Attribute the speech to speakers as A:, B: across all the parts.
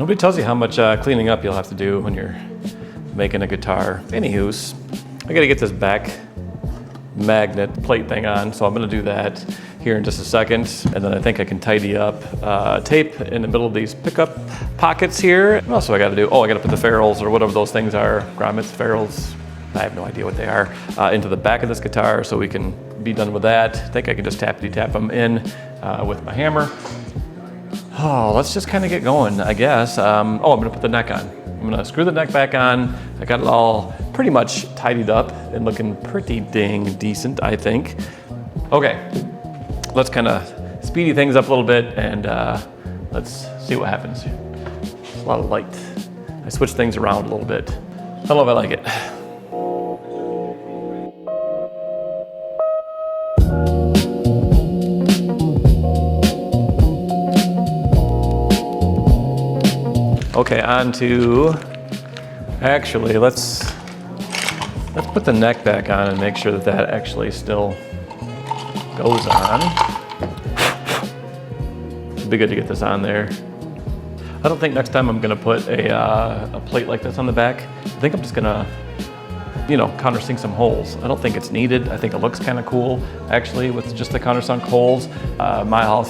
A: Nobody tells you how much cleaning up you'll have to do when you're making a guitar. Anywho's, I gotta get this back magnet plate thing on, so I'm gonna do that here in just a second. And then I think I can tidy up tape in the middle of these pickup pockets here. What else do I gotta do? Oh, I gotta put the ferrules or whatever those things are, grommets, ferrules, I have no idea what they are, into the back of this guitar so we can be done with that. I think I can just tappity tap them in with my hammer. Oh, let's just kind of get going, I guess. I'm gonna put the neck on. I'm gonna screw the neck back on. I got it all pretty much tidied up and looking pretty dang decent, I think. Okay, let's kind of speedy things up a little bit and let's see what happens. There's a lot of light. I switched things around a little bit. I don't know if I like it. Okay, on to, actually, let's put the neck back on and make sure that that actually still goes on. It'd be good to get this on there. I don't think next time I'm gonna put a plate like this on the back. I think I'm just gonna, countersink some holes. I don't think it's needed. I think it looks kind of cool, actually, with just the countersunk holes. Millhouse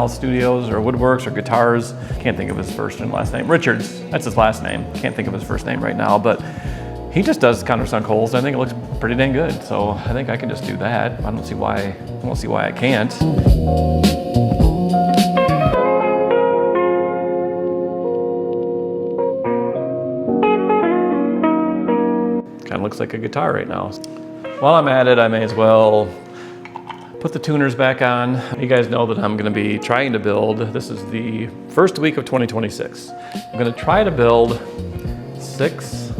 A: Studios, or Woodworks, or Guitars. Can't think of his first and last name. Richards, that's his last name. Can't think of his first name right now, but he just does countersunk holes. I think it looks pretty dang good. So I think I can just do that. I don't see why I can't. Kind of looks like a guitar right now. While I'm at it, I may as well put the tuners back on. You guys know that I'm gonna be trying to build, this is the first week of 2026. I'm gonna try to build six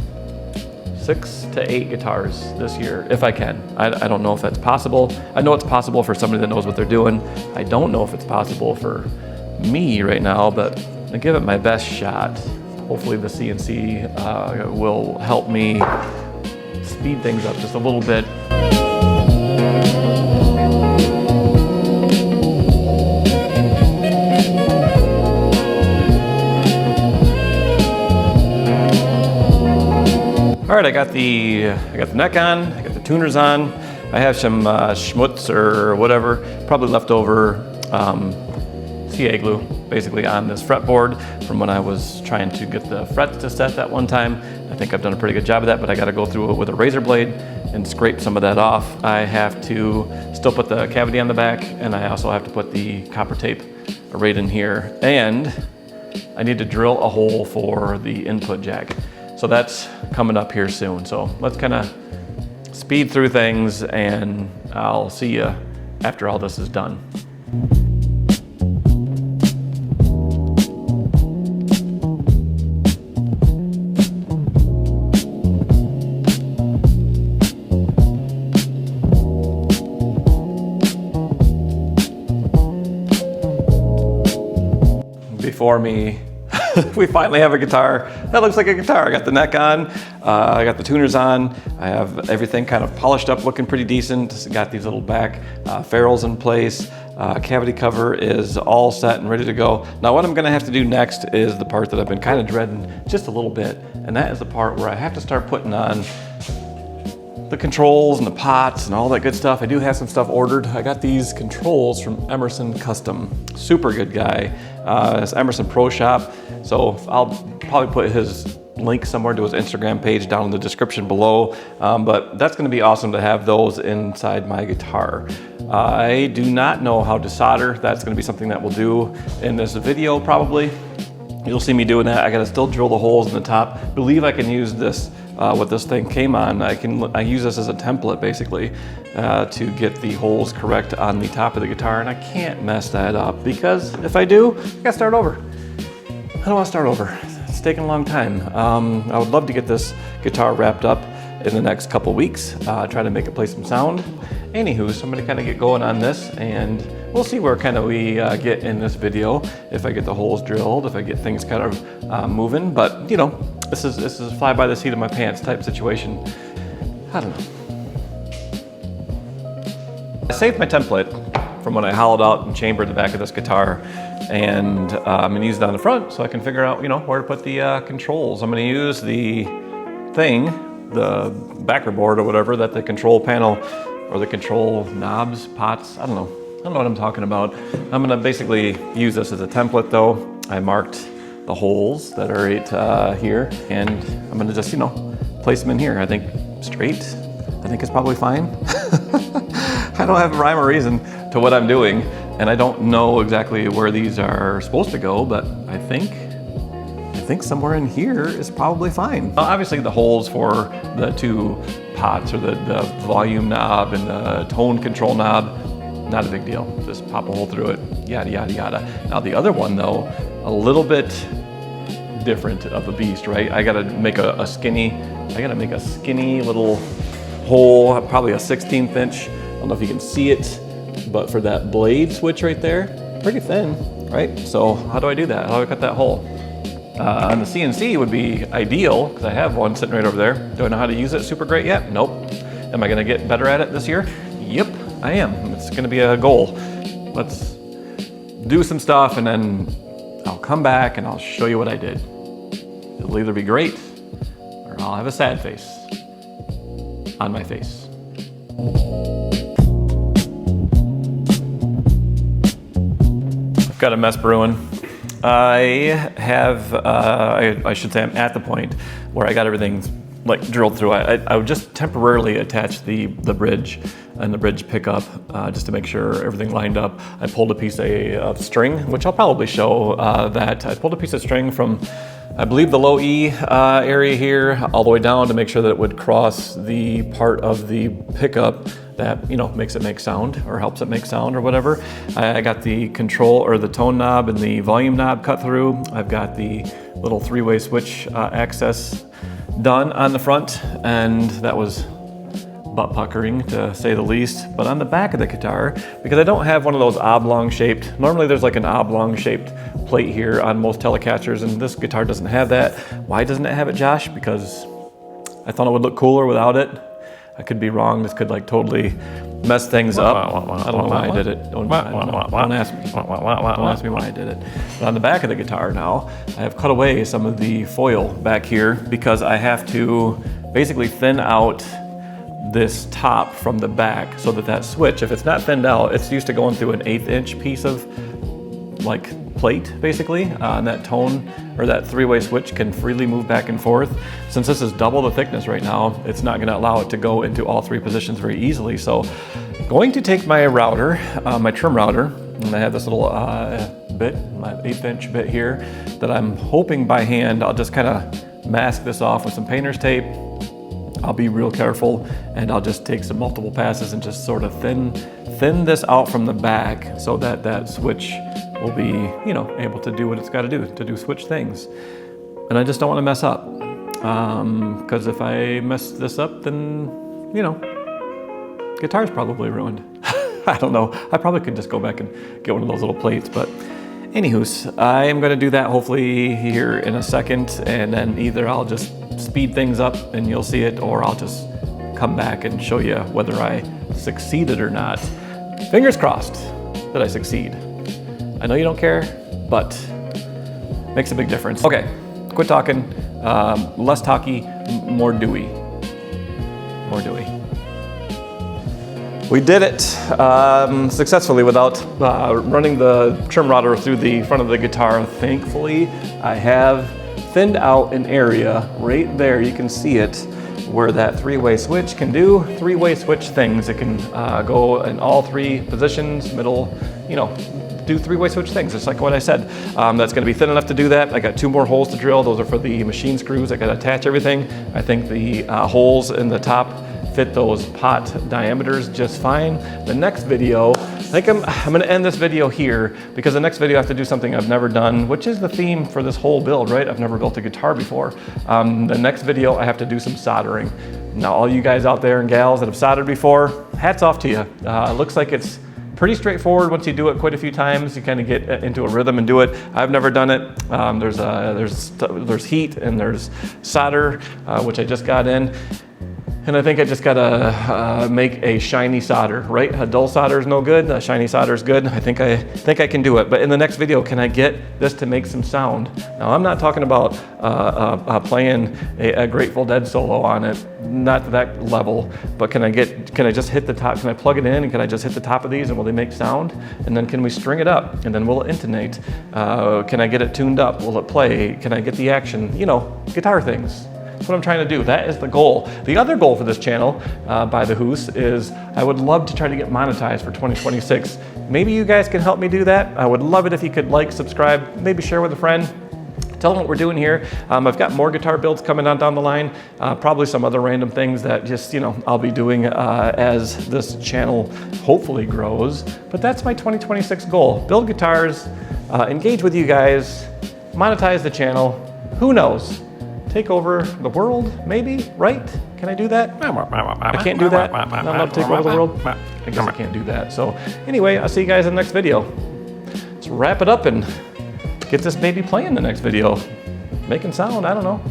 A: to 8 guitars this year, if I can. I don't know if that's possible. I know it's possible for somebody that knows what they're doing. I don't know if it's possible for me right now, but I give it my best shot. Hopefully the CNC will help me speed things up just a little bit. All right, I got the neck on, I got the tuners on. I have some schmutz or whatever, probably leftover CA glue, basically on this fretboard from when I was trying to get the frets to set that one time. I think I've done a pretty good job of that, but I gotta go through it with a razor blade and scrape some of that off. I have to still put the cavity on the back, and I also have to put the copper tape right in here. And I need to drill a hole for the input jack. So that's coming up here soon. So let's kind of speed through things, and I'll see you after all this is done. Before me, we finally have a guitar that looks like a guitar. I got the neck on, I got the tuners on, I have everything kind of polished up, looking pretty decent. Got these little back ferrules in place. Cavity cover is all set and ready to go. Now what I'm gonna have to do next is the part that I've been kind of dreading just a little bit, and that is the part where I have to start putting on the controls and the pots and all that good stuff. I do have some stuff ordered. I got these controls from Emerson Custom. Super good guy. It's Emerson Pro Shop. So I'll probably put his link somewhere to his Instagram page down in the description below. But that's gonna be awesome to have those inside my guitar. I do not know how to solder. That's gonna be something that we'll do in this video probably. You'll see me doing that. I gotta still drill the holes in the top. I believe I can use this, what this thing came on. I use this as a template basically to get the holes correct on the top of the guitar, and I can't mess that up because if I do, I gotta start over. I don't wanna start over. It's taking a long time. I would love to get this guitar wrapped up in the next couple weeks, try to make it play some sound. Anywho, so I'm gonna kind of get going on this, and we'll see where kind of we get in this video, if I get the holes drilled, if I get things kind of moving, but you know, this is fly by the seat of my pants type situation. I don't know. I saved my template from when I hollowed out and chambered the back of this guitar. And I'm gonna use it on the front so I can figure out, you know, where to put the controls. I'm gonna use the thing, the backer board or whatever, that the control panel or the control knobs, pots, I don't know what I'm talking about. I'm gonna basically use this as a template though. I marked the holes that are right here, and I'm gonna just, you know, place them in here. I think straight, I think it's probably fine. I don't have a rhyme or reason to what I'm doing, and I don't know exactly where these are supposed to go, but I think somewhere in here is probably fine. Obviously the holes for the two pots, or the volume knob and the tone control knob, not a big deal. Just pop a hole through it, yada, yada, yada. Now the other one though, a little bit different of a beast, right? I gotta make a skinny little hole, probably a 16th inch. I don't know if you can see it, but for that blade switch right there, pretty thin, right? So how do I do that? How do I cut that hole? On the CNC would be ideal, because I have one sitting right over there. Do I know how to use it super great yet? Nope. Am I gonna get better at it this year? Yep, I am. It's gonna be a goal. Let's do some stuff and then I'll come back and I'll show you what I did. It'll either be great or I'll have a sad face on my face. I've got a mess brewing. I have, I should say I'm at the point where I got everything like drilled through. I would just temporarily attach the bridge and the bridge pickup just to make sure everything lined up. I pulled a piece of string, which I'll probably show that. I pulled a piece of string from, I believe, the low E area here all the way down to make sure that it would cross the part of the pickup that, you know, makes it make sound or helps it make sound or whatever. I got the control or the tone knob and the volume knob cut through. I've got the little three-way switch access done on the front, and that was butt puckering to say the least. But on the back of the guitar, because I don't have one of those oblong shaped, normally there's like an oblong shaped plate here on most Telecasters, and this guitar doesn't have that. Why doesn't it have it, Josh? Because I thought it would look cooler without it. I could be wrong. This could like totally mess things up. I don't know why I did it. Don't ask me. Don't ask me why I did it. But on the back of the guitar now, I have cut away some of the foil back here because I have to basically thin out this top from the back so that that switch, if it's not thinned out, it's used to going through an 1/8 inch piece of like plate basically, and that tone or that three-way switch can freely move back and forth. Since this is double the thickness right now, it's not going to allow it to go into all three positions very easily. So going to take my router, my trim router, and I have this little bit, my 1/8 inch bit here, that I'm hoping by hand I'll just kind of mask this off with some painter's tape. I'll be real careful, and I'll just take some multiple passes and just sort of thin this out from the back so that that switch will be, you know, able to do what it's got to do switch things. And I just don't want to mess up, because if I mess this up, then, you know, guitar's probably ruined. I don't know. I probably could just go back and get one of those little plates, but anywho's, I am going to do that hopefully here in a second, and then either I'll just speed things up and you'll see it, or I'll just come back and show you whether I succeeded or not. Fingers crossed that I succeed. I know you don't care, but makes a big difference. Okay, quit talking, less talky, more dewy. More dewy. We did it successfully without running the trim router through the front of the guitar. Thankfully, I have thinned out an area right there. You can see it where that three-way switch can do three-way switch things. It can go in all three positions, middle, you know, do three-way switch things, just like what I said. That's gonna be thin enough to do that. I got 2 more holes to drill. Those are for the machine screws. I gotta attach everything. I think the holes in the top fit those pot diameters just fine. The next video, I think I'm gonna end this video here, because the next video I have to do something I've never done, which is the theme for this whole build, right? I've never built a guitar before. The next video I have to do some soldering. Now all you guys out there and gals that have soldered before, hats off to you. It looks like it's pretty straightforward. Once you do it quite a few times, you kind of get into a rhythm and do it. I've never done it. There's heat and there's solder, which I just got in. And I think I just gotta make a shiny solder, right? A dull solder is no good, a shiny solder is good. I think I can do it. But in the next video, can I get this to make some sound? Now, I'm not talking about playing a Grateful Dead solo on it, not to that level, but can I just hit the top, can I plug it in and can I just hit the top of these and will they make sound? And then can we string it up and then will it intonate? Can I get it tuned up? Will it play? Can I get the action? You know, guitar things. That's what I'm trying to do. That is the goal. The other goal for this channel, by the Hoos, is I would love to try to get monetized for 2026. Maybe you guys can help me do that. I would love it if you could like, subscribe, maybe share with a friend. Tell them what we're doing here. I've got more guitar builds coming on down the line, probably some other random things that just, you know, I'll be doing as this channel hopefully grows. But that's my 2026 goal. Build guitars, engage with you guys, monetize the channel. Who knows? Take over the world, maybe, right? Can I do that? I can't do that. Not allowed to take over the world? I guess I can't do that. So anyway, I'll see you guys in the next video. Let's wrap it up and get this baby playing the next video. Making sound, I don't know.